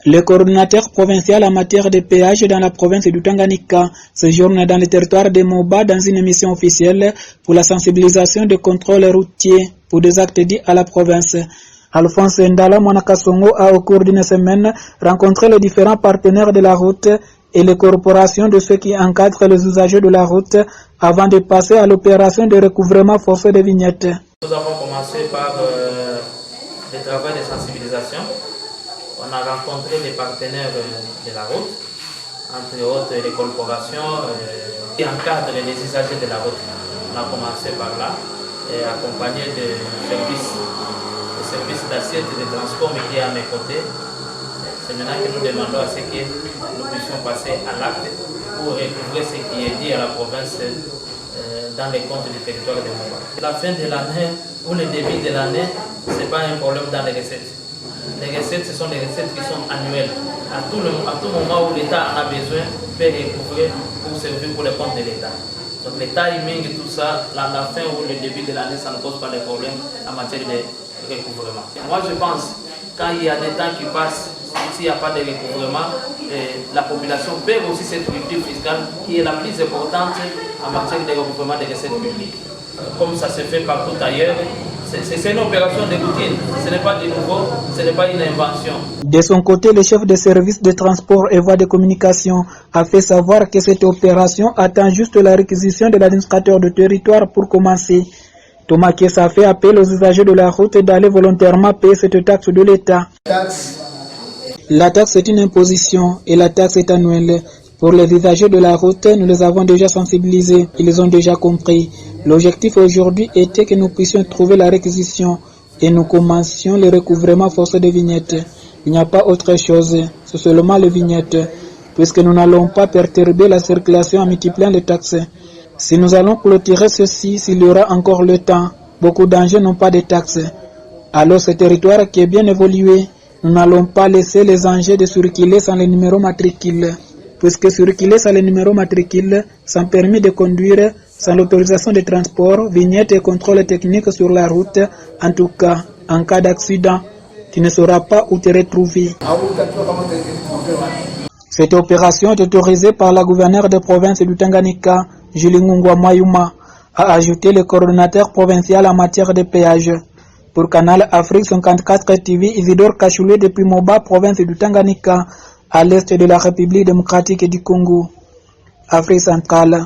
Le coordinateur provincial en matière de péage dans la province du Tanganyika séjourne dans le territoire de Moba dans une mission officielle pour la sensibilisation des contrôles routiers pour des actes dits à la province. Alphonse Ndala Mwanakasongo a au cours d'une semaine rencontré les différents partenaires de la route et les corporations de ceux qui encadrent les usagers de la route avant de passer à l'opération de recouvrement forcé des vignettes. Nous avons commencé par le travail de sensibilisation. On a rencontré les partenaires de la route, entre autres les corporations qui encadrent les usagers de la route. On a commencé par là, et accompagné de services d'assiette et de transport qui est à mes côtés. C'est maintenant que nous demandons à ce que nous puissions passer à l'acte pour recouvrer ce qui est dit à la province dans les comptes du territoire de Moba. La fin de l'année ou le début de l'année, ce n'est pas un problème dans les recettes. Les recettes, ce sont des recettes qui sont annuelles. À tout moment où l'État en a besoin, peut recouvrer pour servir pour les comptes de l'État. Donc le timing et tout ça, la fin ou le début de l'année, ça ne pose pas de problème en matière de recouvrement. Moi je pense, quand il y a des temps qui passent, s'il n'y a pas de recouvrement, la population perd aussi cette culture fiscale qui est la plus importante en matière de recouvrement des recettes publiques. Comme ça se fait partout ailleurs, c'est une opération de routine, ce n'est pas de nouveau, ce n'est pas une invention. De son côté, le chef de service de transport et voies de communication a fait savoir que cette opération attend juste la réquisition de l'administrateur de territoire pour commencer. Thomas Kiesa a fait appel aux usagers de la route d'aller volontairement payer cette taxe de l'État. La taxe est une imposition et la taxe est annuelle. Pour les usagers de la route, nous les avons déjà sensibilisés, ils ont déjà compris. L'objectif aujourd'hui était que nous puissions trouver la réquisition et nous commencions le recouvrement forcé des vignettes. Il n'y a pas autre chose, c'est seulement les vignettes, puisque nous n'allons pas perturber la circulation en multipliant les taxes. Si nous allons clôturer ceci, s'il y aura encore le temps, beaucoup d'engins n'ont pas de taxes. Alors ce territoire qui est bien évolué, nous n'allons pas laisser les engins de circuler sans les numéros matricules. Puisque circuler sans les numéros matricules, sans permis de conduire, sans l'autorisation de transport, vignettes et contrôle technique sur la route, en tout cas, en cas d'accident, tu ne sauras pas où te retrouver. Cette opération est autorisée par la gouverneure de province du Tanganyika, Julie Ngungwa Mayuma, a ajouté le coordonnateur provincial en matière de péage. Pour Canal Afrique 54 TV, Isidore Kachoulé depuis Moba, province du Tanganyika, à l'est de la République démocratique du Congo, Afrique centrale.